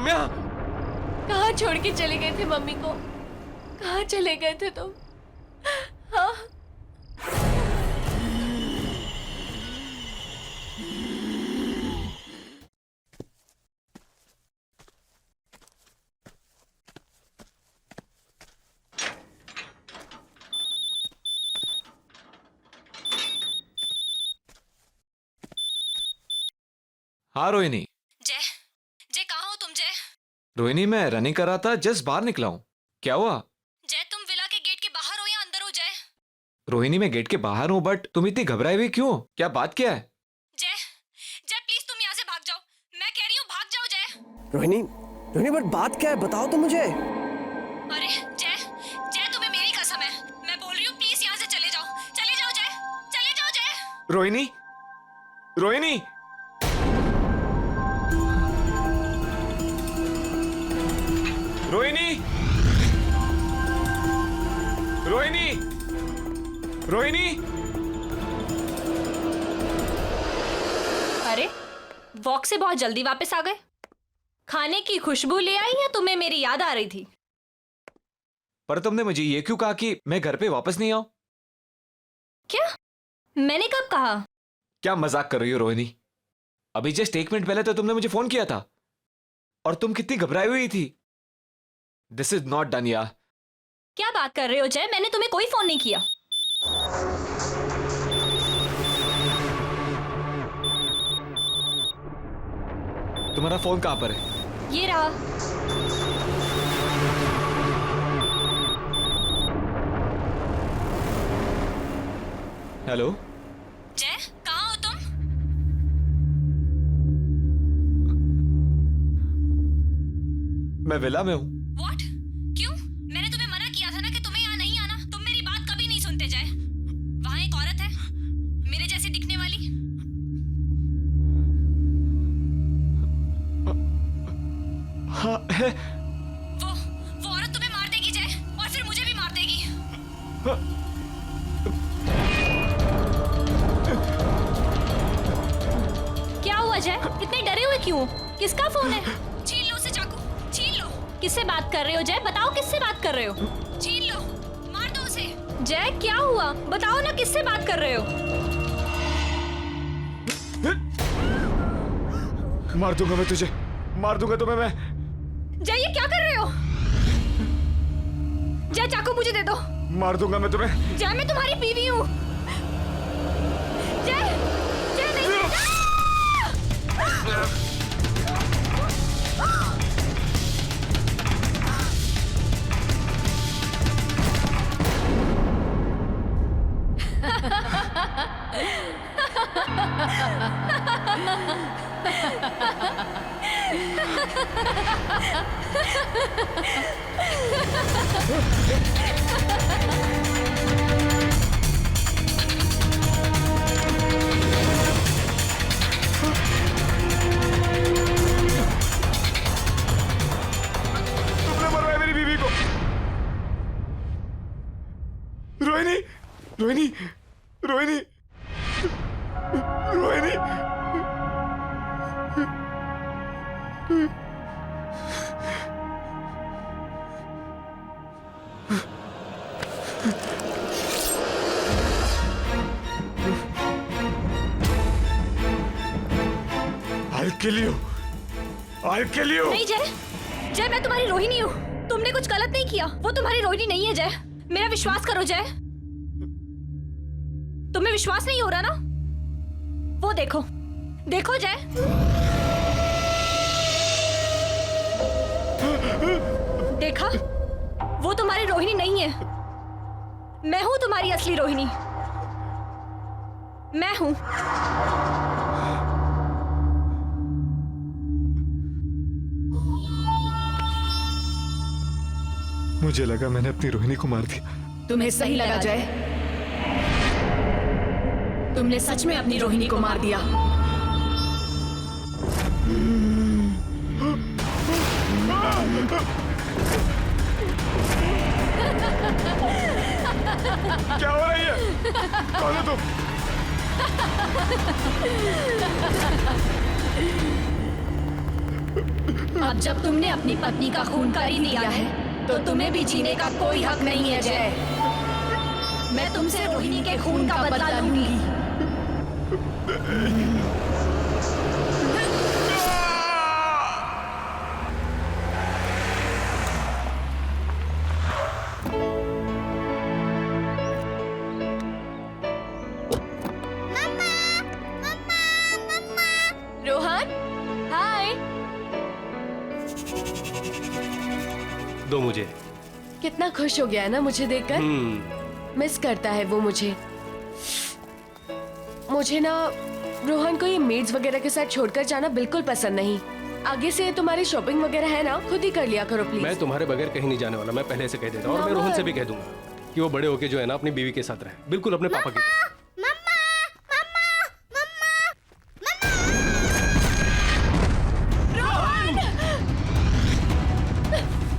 रम्या, कहाँ छोड़ के चले गए थे मम्मी को? कहाँ चले गए थे तुम? हाँ? हाँ रोहिणी। जय, जय कहाँ हो तुम? जय, रोहिणी मैं रनिंग कर रहा था, जस्ट बाहर निकला हूँ। क्या हुआ? जय तुम विला के गेट के बाहर हो या अंदर हो? जय, रोहिणी मैं गेट के बाहर हूँ, बट तुम इतनी घबराई हुई क्यों? क्या बात क्या है? जय, जय प्लीज तुम यहाँ से भाग जाओ। मैं कह रही हूँ भाग जाओ जय। रोहिणी, रोहिणी बट बात क्या है, बताओ तो मुझे। अरे जय, जय तुम्हें मेरी कसम है, मैं बोल रही हूँ प्लीज यहाँ से चले जाओ। चले जाओ जय, चले जाओ जय। रोहिणी, रोहिणी, रोहिणी, रोहिणी, रोहिणी। अरे वॉक से बहुत जल्दी वापस आ गए। खाने की खुशबू ले आई या तुम्हें मेरी याद आ रही थी? पर तुमने मुझे ये क्यों कहा कि मैं घर पे वापस नहीं आऊं? क्या? मैंने कब कहा? क्या मजाक कर रही हो रोहिणी? अभी जस्ट 1 मिनट पहले तो तुमने मुझे फोन किया था और तुम कितनी घबराई हुई थी। दिस इज नॉट डन यार। क्या बात कर रहे हो जय? मैंने तुम्हें कोई फोन नहीं किया। तुम्हारा फोन कहाँ पर है? ये रहा। हेलो जय कहाँ हो तुम? मैं विला में हूँ। What? क्यों? मैंने तुम्हें मना किया था ना कि तुम्हें यहाँ नहीं आना। तुम मेरी बात कभी नहीं सुनते जय। वहाँ एक औरत है, मेरे जैसी दिखने वाली। हाँ है। वो औरत तुम्हें मार देगी जय, और फिर मुझे भी मार देगी। क्या हुआ जय? इतने डरे हुए क्यों? किसका फोन है? छीन लो उसे चाकू, छीन लो। किससे बात कर रहे हो जय? बताओ किससे बात कर रहे हो? छीन लो, मार दो उसे। जय क्या हुआ? बताओ ना किससे बात कर रहे हो? मार दूंगा मैं तुझे, मार दूंगा तुम्हें मैं। जय ये क्या कर रहे हो? जय चाकू मुझे दे दो। मार दूंगा मैं तुम्हें। जय मैं तुम्हारी बीवी हूँ। जय, जय नहीं। तुमने मरवाया मेरी बीवी को। Rohini, Rohini, Rohini, Rohini. I'll kill you. I'll kill you. नहीं जय, जय मैं तुम्हारी रोहिणी हूँ। तुमने कुछ गलत नहीं किया। वो तुम्हारी रोहिणी नहीं है जय। मेरा विश्वास करो जय। तुम्हें विश्वास नहीं हो रहा ना? वो देखो, देखो जय। देखा? वो तुम्हारी रोहिणी नहीं है। मैं हूं तुम्हारी असली रोहिणी। मैं हूं। मुझे लगा मैंने अपनी रोहिणी को मार दिया। तुम्हें सही लगा जय। तुमने सच में अपनी रोहिणी को मार दिया। क्या हो रही है? कौन हो तुम? अब जब तुमने अपनी पत्नी का खून कर ही दिया है तो तुम्हें भी जीने का कोई हक नहीं है जय। मैं तुमसे रोहिणी के खून का बदला लूंगी। रोहन, हाय। दो मुझे। कितना खुश हो गया है ना मुझे देखकर। मिस करता है वो मुझे। मुझे ना रोहन को ये मेड्स वगैरह के साथ छोड़कर जाना बिल्कुल पसंद नहीं। आगे से तुम्हारी शॉपिंग वगैरह है ना, खुद ही कर लिया करो प्लीज। मैं तुम्हारे बगैर कहीं नहीं जाने वाला, मैं पहले से कह देता हूँ। और मैं रोहन से भी कह दूंगा कि वो बड़े होके जो है ना अपनी बीवी के साथ रहे, बिल्कुल अपने पापा की तरह।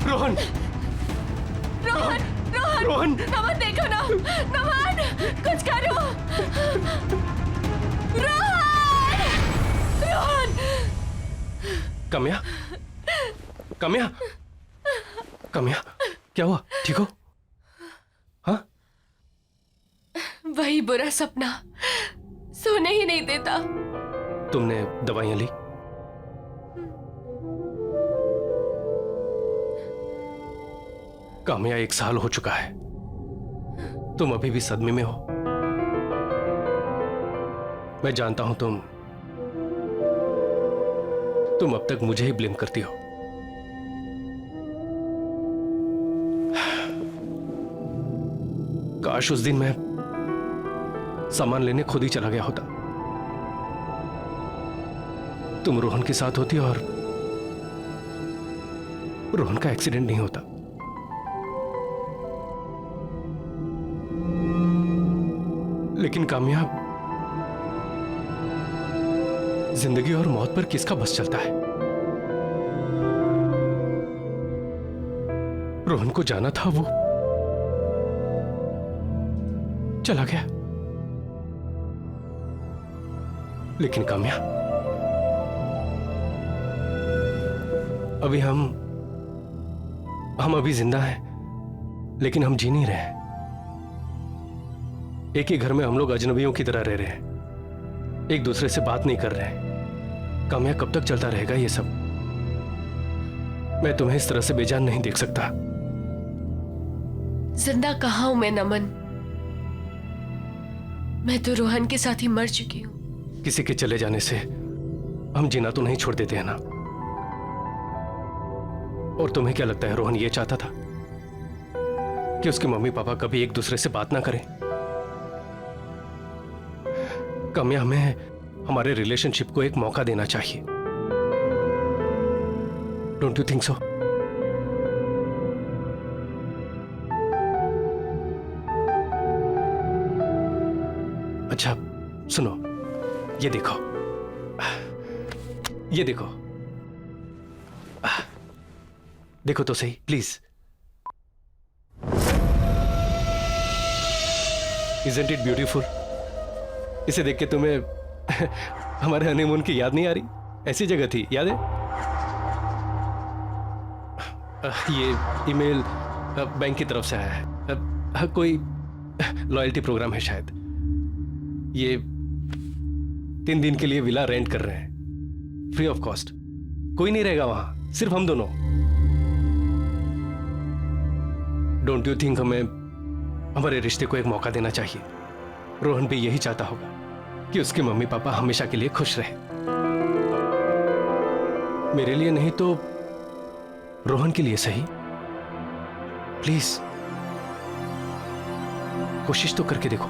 रोहन, रोहन, रोहन, रोहन। नमन देखो ना, नमन कुछ करो। रोहन, रोहन। कम्या, कम्या, कम्या, क्या हुआ? ठीक हो? हाँ? वही बुरा सपना सोने ही नहीं देता। तुमने दवाइयां ली? काम्या 1 साल हो चुका है, तुम अभी भी सदमे में हो। मैं जानता हूं तुम अब तक मुझे ही ब्लेम करती हो। काश उस दिन मैं सामान लेने खुद ही चला गया होता, तुम रोहन के साथ होती और रोहन का एक्सीडेंट नहीं होता। लेकिन कामयाब, जिंदगी और मौत पर किसका बस चलता है? रोहन को जाना था, वो चला गया। लेकिन काम्या, अभी हम अभी जिंदा हैं, लेकिन हम जी नहीं रहे हैं। एक ही घर में हम लोग अजनबियों की तरह रह रहे हैं, एक दूसरे से बात नहीं कर रहे हैं। काम्या, कब तक चलता रहेगा ये सब? मैं तुम्हें इस तरह से बेजान नहीं देख सकता। जिंदा कहाँ हूं मैं नमन? मैं तो रोहन के साथ ही मर चुकी हूँ। किसी के चले जाने से हम जीना तो नहीं छोड़ देते हैं ना। और तुम्हें क्या लगता है रोहन ये चाहता था कि उसके मम्मी पापा कभी एक दूसरे से बात ना करें? काम्या, हमें हमारे रिलेशनशिप को एक मौका देना चाहिए। Don't you think so? अच्छा सुनो, ये देखो, ये देखो, देखो तो सही प्लीज। Isn't it beautiful? इसे देख के तुम्हें हमारे हनीमून की याद नहीं आ रही? ऐसी जगह थी, याद है? ये ईमेल बैंक की तरफ से आया है, कोई लॉयल्टी प्रोग्राम है शायद। ये 3 दिन के लिए विला रेंट कर रहे हैं, फ्री ऑफ कॉस्ट। कोई नहीं रहेगा वहां, सिर्फ हम दोनों। डोंट यू थिंक हमें हमारे रिश्ते को एक मौका देना चाहिए? रोहन भी यही चाहता होगा कि उसके मम्मी पापा हमेशा के लिए खुश रहे। मेरे लिए नहीं तो रोहन के लिए सही। प्लीज कोशिश तो करके देखो।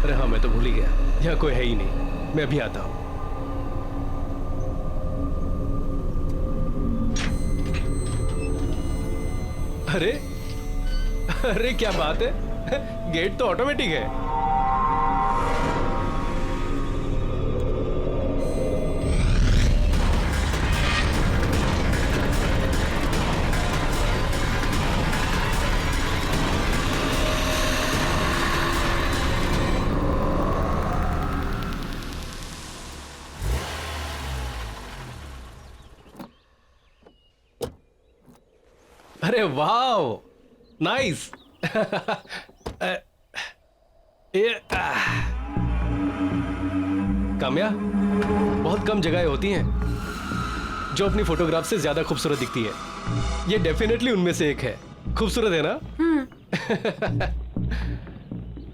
अरे हाँ, मैं तो भूल ही गया, यहाँ कोई है ही नहीं। मैं अभी आता हूँ। अरे अरे क्या बात है, गेट तो ऑटोमेटिक है। अरे वाओ, नाइस। काम्या, बहुत कम जगहें होती हैं जो अपनी फोटोग्राफ से ज्यादा खूबसूरत दिखती है। ये डेफिनेटली उनमें से एक है। खूबसूरत है ना?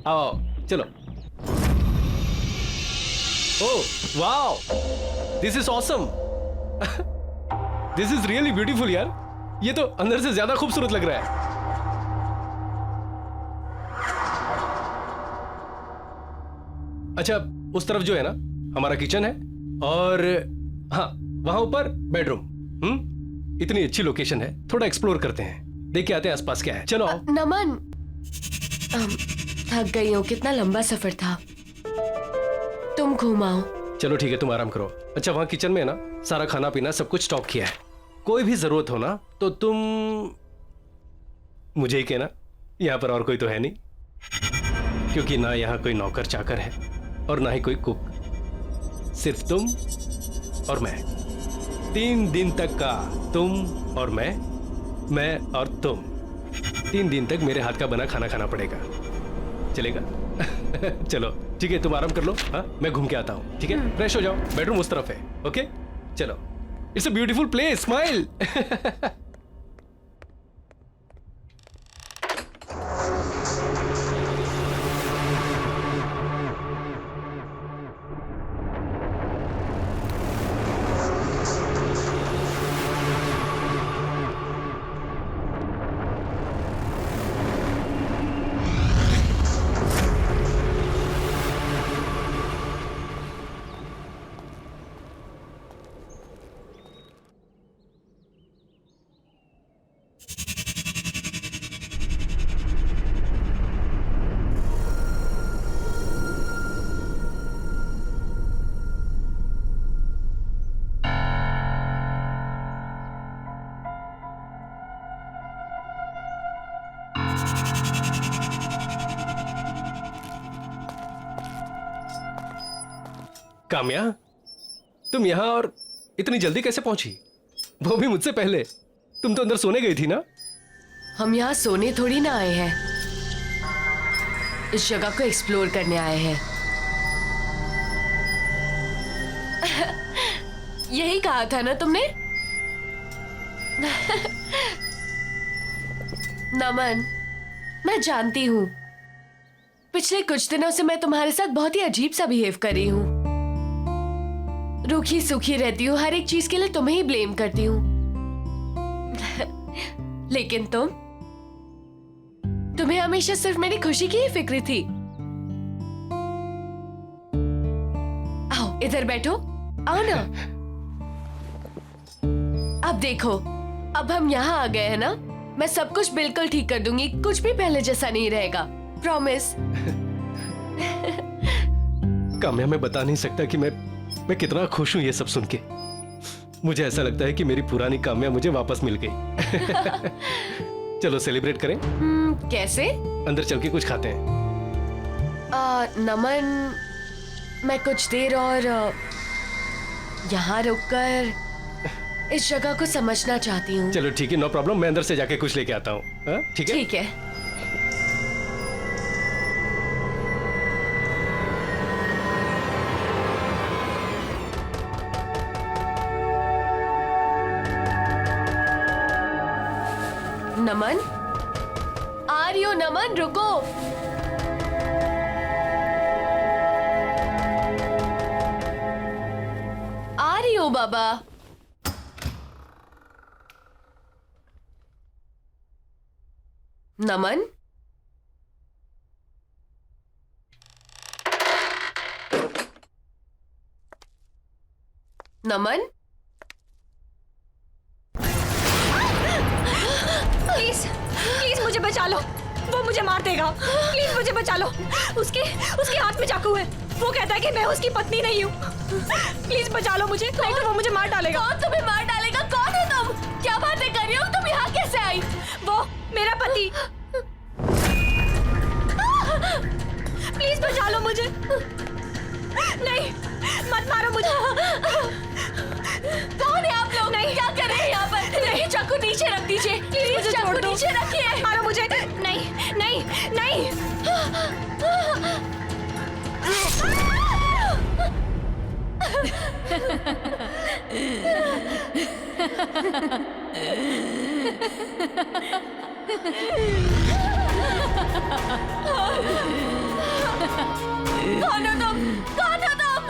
आओ चलो। Oh wow, this is awesome. This is really beautiful यार। ये तो अंदर से ज्यादा खूबसूरत लग रहा है। अच्छा, उस तरफ जो है ना हमारा किचन है, और हाँ वहां ऊपर बेडरूम। इतनी अच्छी लोकेशन है, थोड़ा एक्सप्लोर करते हैं, देख के आते हैं आसपास क्या है। चलो। नमन, थक गई हूँ, कितना लंबा सफर था। तुम घुमाओ। चलो ठीक है, तुम आराम करो। अच्छा, वहां किचन में है ना सारा खाना पीना सब कुछ स्टॉक किया है। कोई भी जरूरत हो ना तो तुम मुझे ही कहना। यहां पर और कोई तो है नहीं, क्योंकि ना यहां कोई नौकर चाकर है और ना ही कोई कुक। सिर्फ तुम और मैं। 3 दिन तक का तुम और मैं और तुम। 3 दिन तक मेरे हाथ का बना खाना खाना पड़ेगा। चलेगा? चलो ठीक है, तुम आराम कर लो। हाँ, मैं घूम के आता हूँ। ठीक है, फ्रेश हो जाओ। बेडरूम उस तरफ है। ओके चलो। It's a beautiful place, smile. Kamya, तुम यहां और इतनी जल्दी कैसे पहुंची? वो भी मुझसे पहले। तुम तो अंदर सोने गई थी ना? हम यहाँ सोने थोड़ी ना आए हैं, इस जगह को एक्सप्लोर करने आए हैं। यही कहा था ना तुमने? नमन, मैं जानती हूँ पिछले कुछ दिनों से मैं तुम्हारे साथ बहुत ही अजीब सा बिहेव कर रही हूँ। रूखी सूखी रहती हूँ, हर एक चीज के लिए तुम्हें ही ब्लेम करती हूँ। लेकिन तुम्हें हमेशा सिर्फ मेरी खुशी की ही फिक्र थी। आओ इधर बैठो, आओ ना। अब देखो, अब हम यहाँ आ गए हैं ना, मैं सब कुछ बिल्कुल ठीक कर दूंगी। कुछ भी पहले जैसा नहीं रहेगा, प्रॉमिस। काम्या, मैं बता नहीं सकता कि मैं कितना खुश हूं ये सब सुन के। मुझे ऐसा लगता है कि मेरी पुरानी काम्या मुझे वापस मिल गई। चलो सेलिब्रेट करें। कैसे? अंदर चल के कुछ खाते हैं। नमन, मैं कुछ देर और यहाँ रुककर इस जगह को समझना चाहती हूँ। चलो ठीक है, नो प्रॉब्लम। मैं अंदर से जाके कुछ लेके आता हूँ। ठीक है? ठीक है। नमन, आ रही हो? नमन रुको। आ रही हो बाबा। नमन, नमन। प्लीज प्लीज मुझे बचा लो, वो मुझे मार देगा। प्लीज मुझे बचा लो। उसके हाथ में चाकू है। वो कहता है कि मैं उसकी पत्नी नहीं हूँ। प्लीज बचा लो मुझे, नहीं तो वो मुझे मार डालेगा। कौन तुम्हें मार डालेगा? कौन हो तुम? क्या बातें कर रही हो? तुम यहाँ कैसे आई? वो मेरा पति। प्लीज बचा लो मुझे। नहीं, मत मारो मुझे। कौन है आप लोग? नहीं। क्या कर रहे हैं यहाँ पर? नहीं, चाकू नीचे रख दीजिए। प्लीज मुझे चाकू छोड़ दो। नीचे रखिए। मारो मुझे। नहीं नहीं नहीं। कौन हो तुम? कौन हो तुम?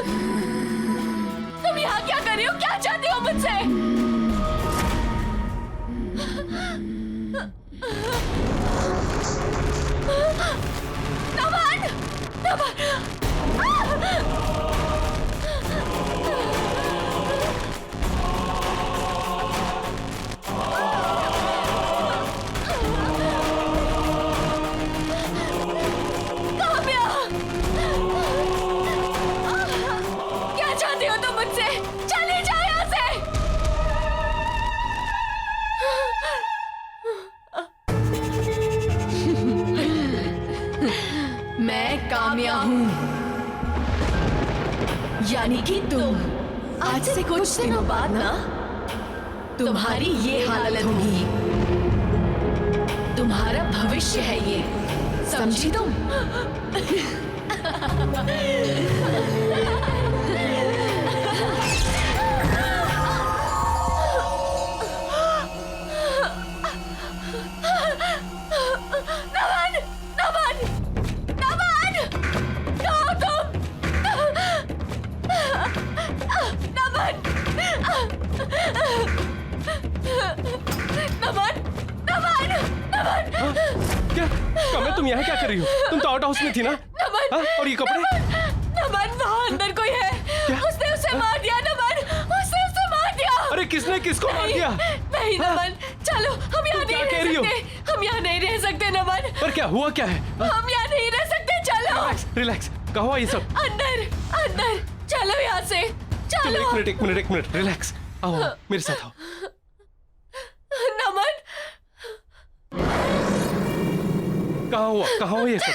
तुम यहाँ क्या कर रही हो? क्या चाहती हो मुझसे? नमन! नमन! काम्या! क्या चाहती हो तुम मुझसे? चले जाओ यहाँ से! मैं काम्या हूँ, यानी कि तुम। आज से कुछ दिनों बाद ना तुम्हारी ये हालत होगी। तुम्हारा भविष्य है ये, समझी तुम? नमन! नमन! नमन! कहाँ हो तुम? नमन! नमन! नमन! नमन! क्या काम्या, तुम यहाँ क्या कर रही हो? तुम तो आउट हाउस में थी ना? नमन! हाँ? और ये कपड़े? नमन, वहाँ अंदर कोई है। क्या? उसने उसे मार दिया नमन। उसने उसे मार दिया। अरे किसने किसको मार दिया? नहीं नमन, चलो हम यहाँ तुम क्या नहीं कह रह रही हो? सकते। हम यहाँ नहीं रह सकते नमन। पर क्या हुआ, क्या है? हम यहाँ नहीं रह सकते। चलो रिलैक्स रिलैक्स, कहाँ हुआ ये सब? अंदर अंदर चलो यहाँ से। तुम चलो एक मिनट रिलैक्स, आओ मेरे साथ आओ। नमन, कहाँ हुआ ये सब?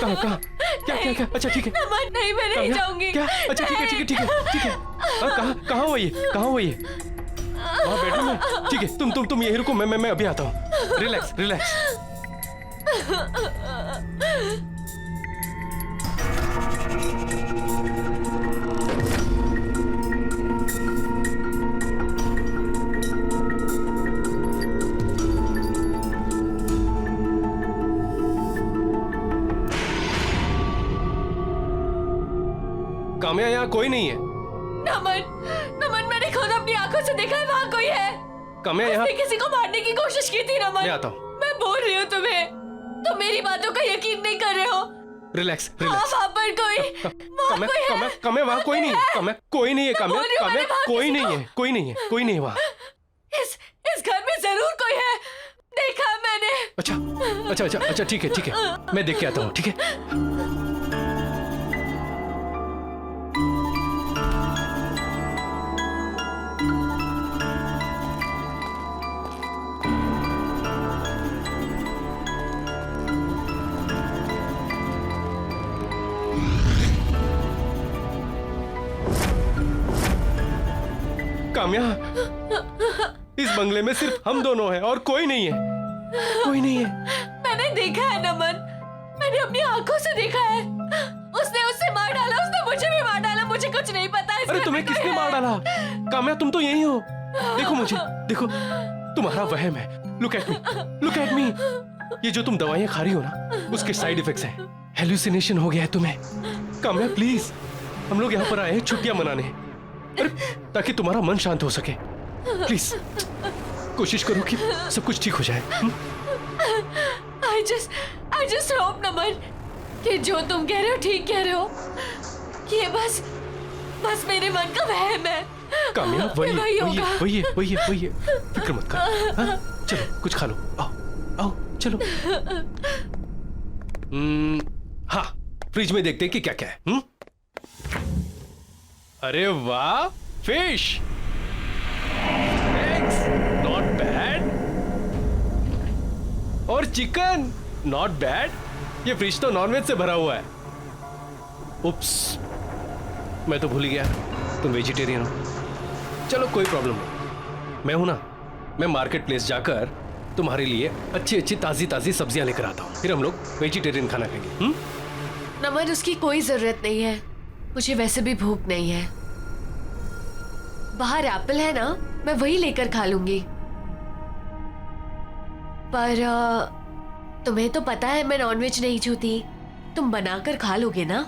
कहाँ क्या? अच्छा ठीक है। नमन नहीं, मैं नहीं काम्या, जाऊंगी। क्या? अच्छा ठीक है। हाँ, कहाँ हुआ ये? हाँ बेडरूम में। ठीक है, तुम यहीं रुको, मैं अभी आता हूँ। रिलैक्स। काम्या, यहाँ कोई नहीं है। नमन, मैंने खुद अपनी आंखों से देखा है, वहाँ कोई है। काम्या, यहाँ उसने किसी को मारने की कोशिश की थी नमन। मैं आता हूँ। मैं बोल रही हूँ तुम्हें, तुम मेरी बातों का यकीन नहीं कर रहे हो। रिलैक्स। हाँ, वहाँ पर कोई, वहाँ कोई है। काम्या, वहाँ कोई नहीं है। काम्या, कोई नहीं है। मैं बोल रही हूँ, मैंने वहाँ कोई किसी नहीं को- है। कोई नहीं है वहाँ। इस घर में जरूर कोई है, देखा है मैंने। अच्छा ठीक है। मैं देख के आता हूँ, ठीक है? काम्या, इस बंगले में सिर्फ हम दोनों हैं और कोई नहीं है। मैंने देखा है नमन, मैंने अपनी आंखों से देखा है। उसने उससे मार डाला, उसने मुझे भी मार डाला। मुझे कुछ नहीं पता। इस अरे घर तुम्हें में कोई किसने है। मार डाला? काम्या, तुम तो यही हो। देखो मुझे, देखो, तुम्हारा वहम है। Look at me. ये जो तुम दवाइयां खा रही हो ना, उसके साइड इफेक्ट्स हैं। हेलुसिनेशन हो गया है तुम्हें। काम्या प्लीज, हम लोग यहाँ पर आए हैं छुट्टियां मनाने, अरे ताकि तुम्हारा मन शांत हो सके। प्लीज कोशिश करो कि सब कुछ ठीक हो जाए। I just hope नमन कि जो तुम कह रहे हो ठीक कह रहे हो। ये बस बस मेरे मन का वहम है। काम्या, ये वही होगा। वही है। फिक्र मत कर। हाँ? चलो कुछ खा लो। आओ चलो। हाँ, फ्रिज में देखते हैं कि क्या क्या है। अरे वाह, फिश, एग्स, नॉट बैड, और चिकन, नॉट बैड। ये फ्रिज तो नॉनवेज से भरा हुआ है। उप्स, मैं तो भूल ही गया तुम वेजिटेरियन हो। चलो कोई प्रॉब्लम नहीं, मैं हूं ना। मैं मार्केट प्लेस जाकर तुम्हारे लिए अच्छी अच्छी ताजी ताजी सब्जियां लेकर आता हूं, फिर हम लोग वेजिटेरियन खाना खाएंगे। नमन, उसकी कोई जरूरत नहीं है, मुझे वैसे भी भूख नहीं है। बाहर एप्पल है ना, मैं वही लेकर खा लूंगी। पर तुम्हें तो पता है मैं नॉनवेज नहीं छूती, तुम बनाकर खा लोगे ना?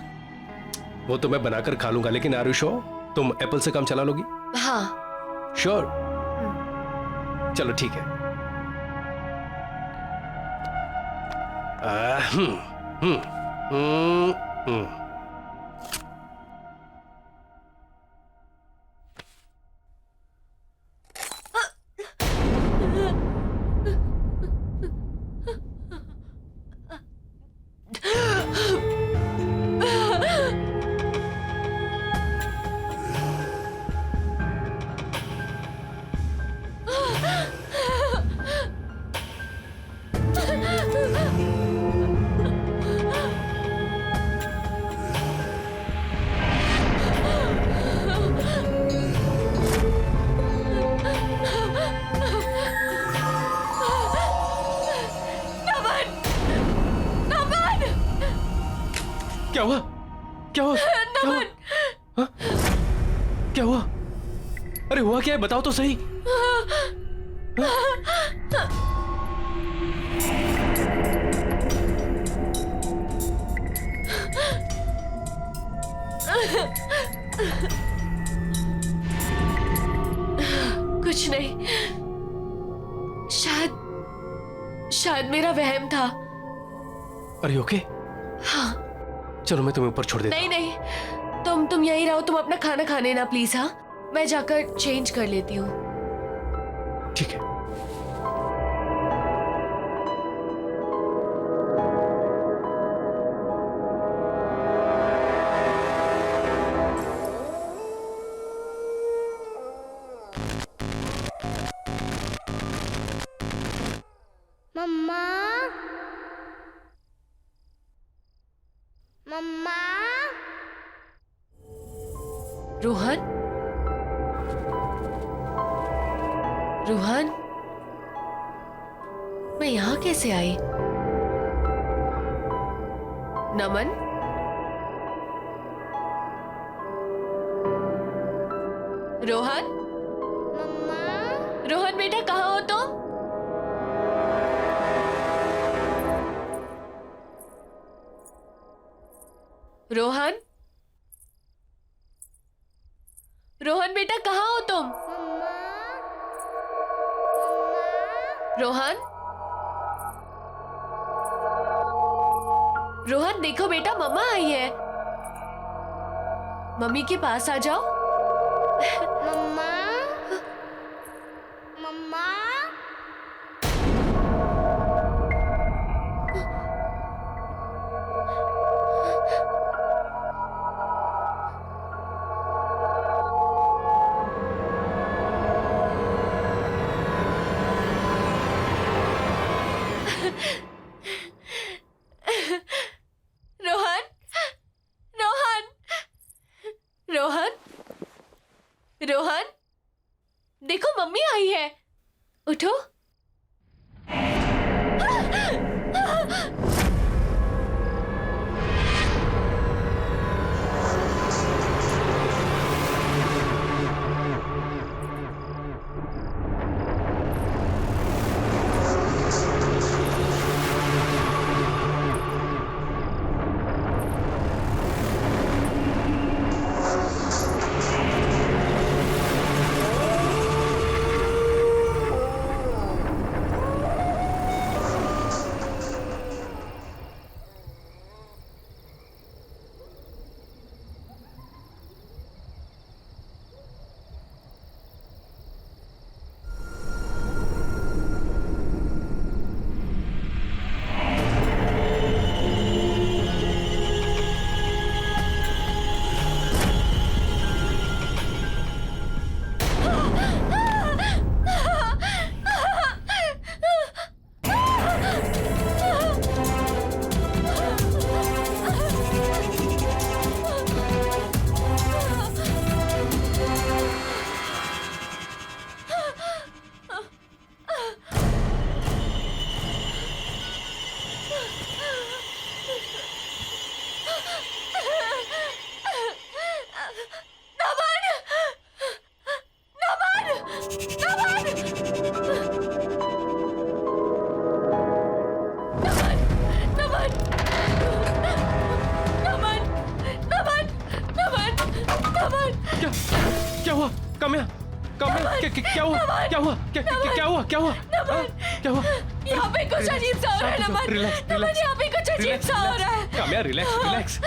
वो तो मैं बनाकर खा लूंगा, लेकिन आर यू श्योर तुम एप्पल से काम चला लोगी? हाँ। श्योर? चलो ठीक है। क्या हुआ? क्या हुआ? क्या हुआ? हाँ? क्या हुआ? अरे हुआ क्या है, बताओ तो सही। कुछ नहीं, शायद मेरा वहम था। अरे ओके? हाँ। चलो मैं तुम्हें ऊपर छोड़ देता नहीं नहीं, तुम यहीं रहो, तुम अपना खाना खाने ना प्लीज। हाँ, मैं जाकर चेंज कर लेती हूँ। ठीक है। मम्मा, मम्मा। रोहन, रोहन, मैं यहाँ कैसे आई? नमन, रोहन, मम्मा। रोहन बेटा कहाँ हो तुम? रोहन, रोहन बेटा कहाँ हो तुम? रोहन, रोहन देखो बेटा, मम्मा आई है, मम्मी के पास आ जाओ। मम्मा, मम्मा। रोहन, रोहन, रोहन, रोहन, देखो मम्मी आई है, उठो। क्या हुआ क्या हुआ क्या हुआ क्या हुआ? यहाँ पे कुछ अजीब सा हो रहा है नमन। रिलैक्स नमन, यहाँ पे कुछ अजीब सा हो रहा है। काम्या रिलैक्स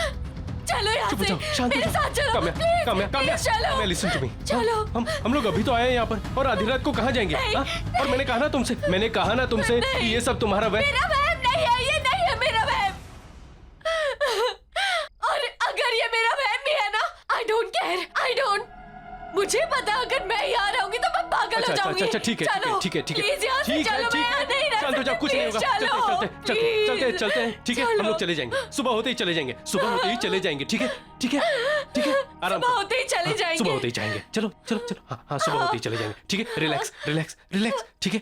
चलो यहाँ चुप हो से, जाओ, शांत हो मेरे जाओ। साथ चलो, काम्या please, काम्या please चलो। Listen to me. चलो। हम लोग अभी तो आए हैं यहाँ पर और आधी रात को कहाँ जाएंगे? नहीं, हाँ? और मैंने कहा ना तुमसे कि ये सब तुम्हारा वह। मेरा वहम नहीं है, ये नहीं है मेरा वहम। और अगर ये मेरा वहम भी है ना, I don't care। मुझे पता अगर मैं यहाँ रहूंगी तो मैं पागल हो जाऊंगी। अच्छा ठीक है चलो, please यहाँ से चलो, मैं यहाँ नहीं रह शांत हो जाओ, कुछ नहीं सकती। होगा। चलो, चलते हैं। ठीक है, हम लोग चले जाएंगे। सुबह होते ही चले जाएंगे। ठीक है आराम सुबह होते ही चले जाएंगे। सुबह होते ही जाएंगे। चलो हाँ सुबह होते ही चले जाएंगे। ठीक है, रिलैक्स। ठीक है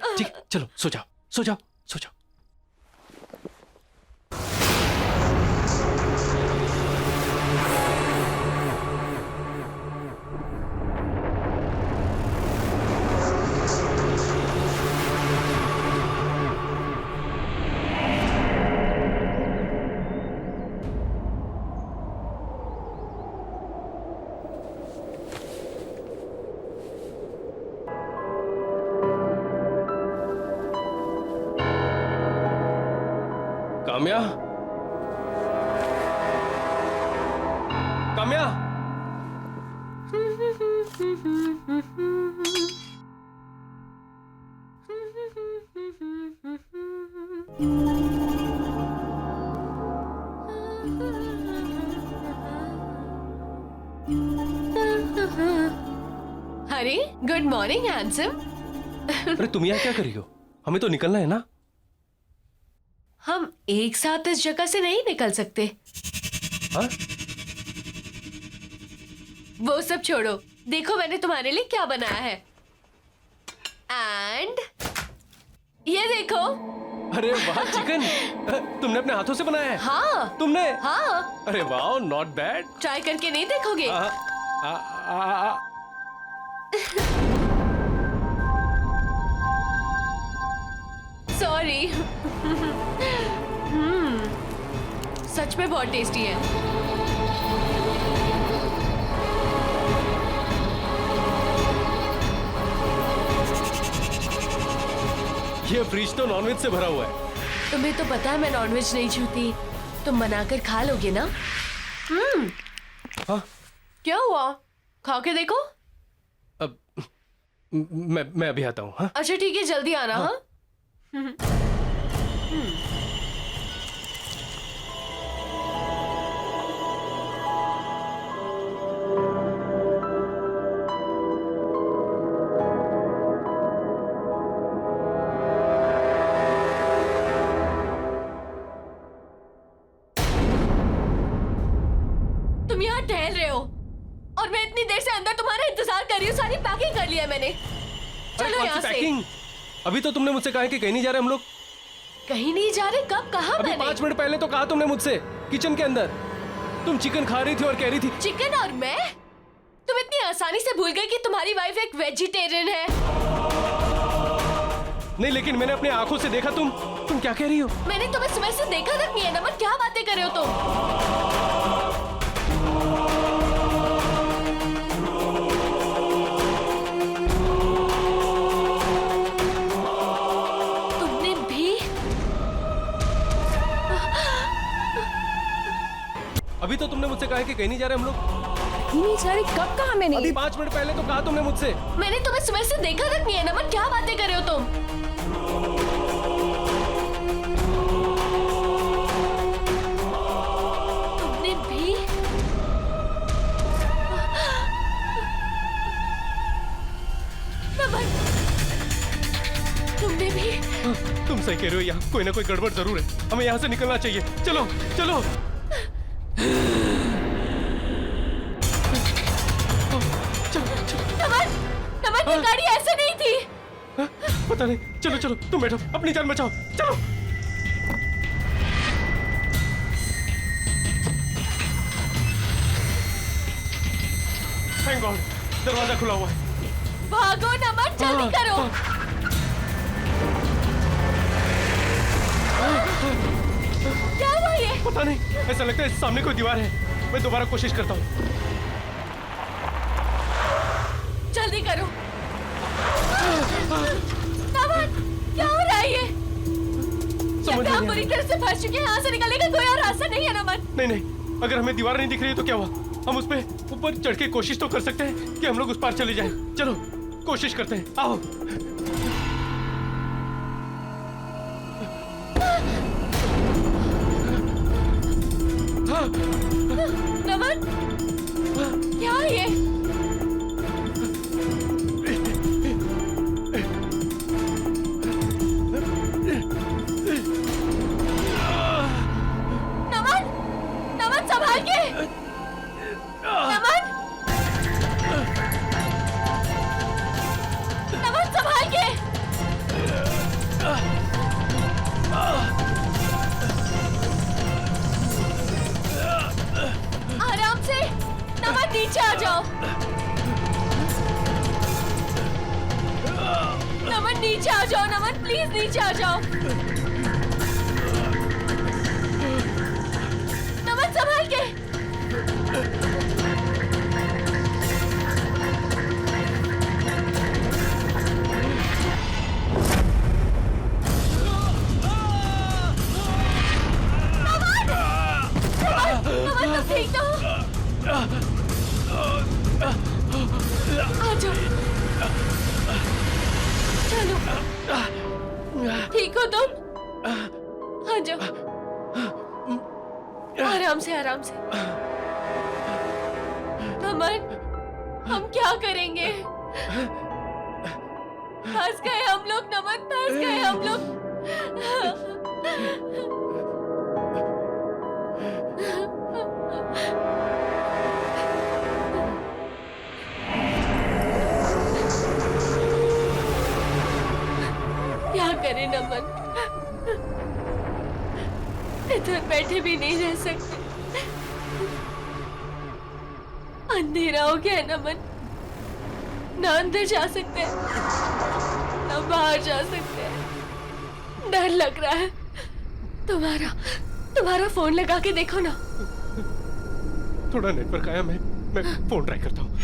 चलो सो जाओ। काम्या हरी, गुड मॉर्निंग हैंडसम। अरे तुम यहाँ क्या कर रही हो? हमें तो निकलना है ना। हम एक साथ इस जगह से नहीं निकल सकते। हाँ? वो सब छोड़ो, देखो मैंने तुम्हारे लिए क्या बनाया है। एंड ये देखो। अरे वाह, चिकन तुमने अपने हाथों से बनाया है? हाँ तुमने? हाँ, अरे वाह, नॉट बैड। ट्राई करके नहीं देखोगे? सॉरी। सच में बहुत टेस्टी है। ये फ्रिज तो नॉनवेज से भरा हुआ है। तुम्हें तो पता है मैं नॉनवेज नहीं छूती। तुम बनाकर खा लोगे ना? हाँ? क्या हुआ? खा के देखो। अब मैं अभी आता हूँ। हाँ? अच्छा ठीक है, जल्दी आना। हाँ? तुम यहाँ टहल रहे हो और मैं इतनी देर से अंदर तुम्हारा इंतजार कर रही हूँ। सारी पैकिंग कर लिया मैंने। अरे चलो कौन यहाँ सी से। पैकिंग? अभी तो तुमने मुझसे कहा है कि कहीं नहीं जा रहे हम लोग। कहीं नहीं जा रहे? कब कहा अभी मैंने? 5 मिनट पहले तो कहा तुमने मुझसे, किचन के अंदर। तुम चिकन खा रही थी और कह रही थी। चिकन और मैं? तुम इतनी आसानी से भूल गए कि तुम्हारी वाइफ एक वेजिटेरियन है। नहीं, लेकिन मैंने अपने आंखों से देखा। तुम क्या कह रही हो? मैंने तुम्हें सुबह से देखा तक नहीं है नमन। क्या बातें कर रहे हो तुम? तुमने भी? अभी तो तुमने मुझसे कहा है कि कहीं नहीं जा रहे हम लोग। नहीं जा रही, कब कहा मैंने? अभी 5 मिनट पहले तो कहा तुमने मुझसे। मैंने तुम्हें सुबह से देखा तक नहीं है नमन। क्या बातें कर रहे हो तुम? तुमने भी? नमन, तुमने भी? तुम सही कह रहे हो, यहाँ कोई ना कोई गड़बड़ जरूर है। हमें यहाँ से निकलना चाहिए। चलो। नमन, नमन ये गाड़ी ऐसे नहीं थी। पता नहीं। चलो तुम बैठो, अपनी जान बचाओ। चलो। थैंक गॉड, दरवाजा खुला हुआ है। भागो नमन, जल्दी करो। क्या हुआ ये? पता नहीं, ऐसा लगता है सामने कोई दीवार है। मैं दोबारा कोशिश करता हूँ। जल्दी करो। समझ लगता है हम नहीं आ बुरी तरह से फंस चुके हैं। यहाँ से निकलने का कोई और रास्ता नहीं है नमन। नहीं नहीं, अगर हमें दीवार नहीं दिख रही है तो क्या हुआ? हम उस पे ऊपर चढ़ के कोशिश तो कर सकते हैं कि हम लोग उस पार चले जाएं। चलो कोशिश करते हैं, आओ। नमन, क्या है ये? नमन, नमन संभाल के। नमन, नमन संभाल के। आराम से। नमन नीचे आ जाओ। नमन नीचे आ जाओ। नमन प्लीज नीचे आ जाओ। नमन संभाल के। नमन तुम ठीक तो हो? आ जाओ। चलो ठीक हो तुम? आ जाओ। आराम से आराम से। नमन हम क्या करेंगे? फंस गए हम लोग नमन, फंस गए हम लोग। क्या करें नमन, इधर बैठे भी नहीं रह सकते। अंधेरा हो गया है नमन, ना अंदर जा सकते हैं ना बाहर जा सकते हैं। डर लग रहा है। तुम्हारा फोन लगा के देखो ना। थोड़ा नेटवर्क आया, मैं फोन ट्राई करता हूँ।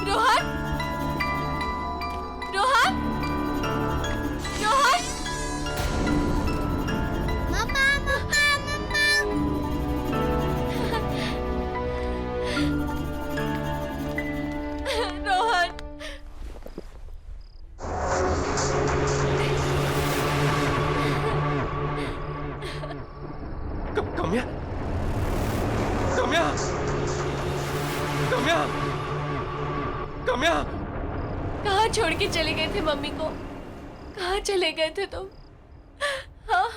रोहन, रोहन, रोहन, मम्मा मम्मा मम्मा रोहन। काम्या, काम्या, काम्या, काम्या। कहाँ छोड़ के चले गए थे मम्मी को? कहाँ चले गए थे तुम? हाँ?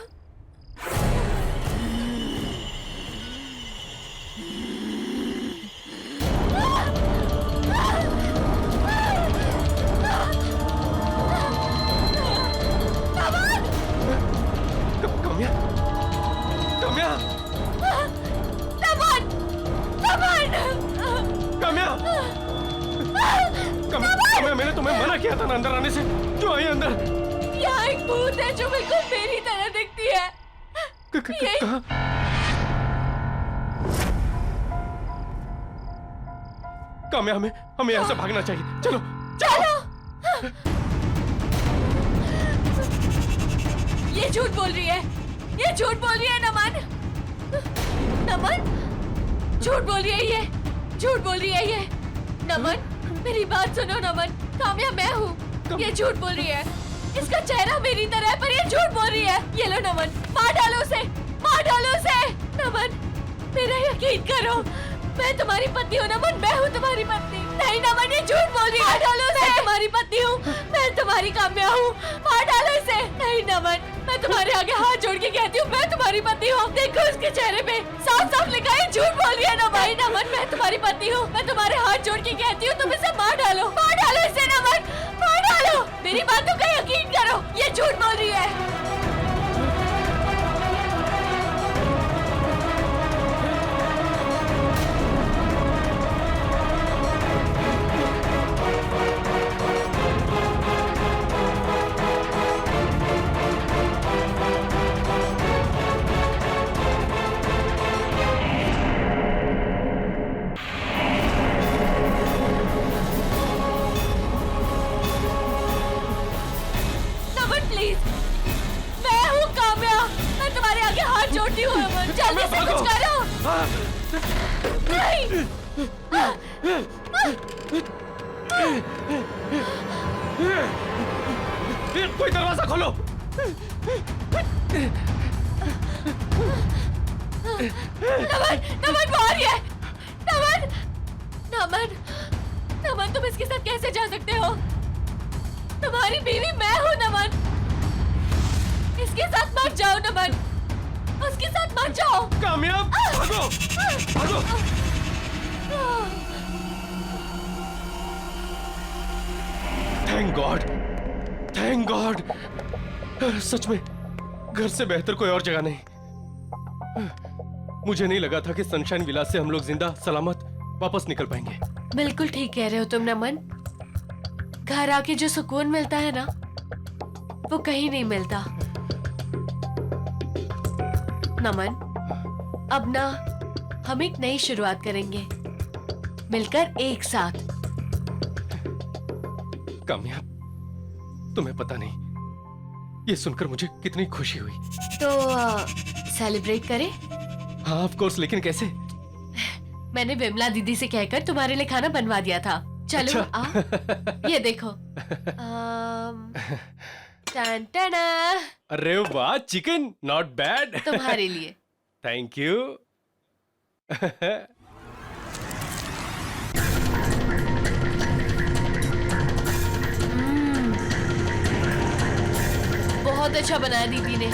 काम्या, काम्या, नमन, नमन, काम्या, काम्या, मैंने तुम्हें मना किया था ना अंदर आने से। क्यों आई अंदर? यहाँ एक भूत है जो बिल्कुल मेरी तरह दिखती है। यही- कहाँ? काम्या, हमें यहाँ से भागना चाहिए। चलो चलो। ये झूठ बोल रही है, ये झूठ बोल रही है नमन, नमन झूठ बोल रही है, ये झूठ बोल रही है ये। नमन मेरी बात सुनो नमन, काम्या मैं हूँ। ये झूठ बोल रही है, इसका चेहरा मेरी तरह है पर ये झूठ बोल रही है। ये लो नमन, मार डालो उसे, मार डालो उसे। नमन मेरा यकीन करो, मैं तुम्हारी पत्नी हूँ नमन, मैं हूँ तुम्हारी पत्नी। नहीं नमन ये झूठ बोल रही है। मार डालो उसे। मैं तुम्हारी पत्नी हूँ, मैं तुम्हारी काम्या हूँ, मार डालो इसे। नहीं नमन मैं तुम्हारे आगे हाथ जोड़ के कहती हूँ मैं तुम्हारी पत्नी हूँ। देखो उसके चेहरे पे साफ साफ लिखा है झूठ बोल रही है नमन। नहीं नमन मैं तुम्हारी पत्नी हूँ, मैं तुम्हारे हाथ जोड़ के कहती हूँ तुम इसे मार डालो, मार डालो इसे नमन, मार डालो। मेरी बातों का यकीन करो, ये झूठ बोल रही है। जोड़ती हूँ अमन, जल्दी से कुछ करो। नहीं। कोई दरवाजा खोलो। नमन, नमन वो आ रही है। नमन, नमन, नमन तुम इसके साथ कैसे जा सकते हो? तुम्हारी बीवी मैं हूँ नमन। इसके साथ मत जाओ नमन, उसके साथ मत जाओ। कामयाब, भागो, भागो। Thank God, thank God. सच में घर से बेहतर कोई और जगह नहीं। मुझे नहीं लगा था कि सनशाइन विलास से हम लोग जिंदा सलामत वापस निकल पाएंगे। बिल्कुल ठीक कह रहे हो तुम नमन। घर आके जो सुकून मिलता है ना, वो कहीं नहीं मिलता। नमन, अब ना हम एक नई शुरुआत करेंगे, मिलकर एक साथ। कामयाब, तुम्हें पता नहीं ये सुनकर मुझे कितनी खुशी हुई। तो सेलिब्रेट करें? हाँ ऑफ कोर्स, लेकिन कैसे? मैंने विमला दीदी से कहकर तुम्हारे लिए खाना बनवा दिया था। चलो अच्छा। आओ, ये देखो। टन टना, अरे वाह, चिकन नॉट बैड। तुम्हारे लिए। Thank you. बहुत अच्छा बनाया दीदी ने।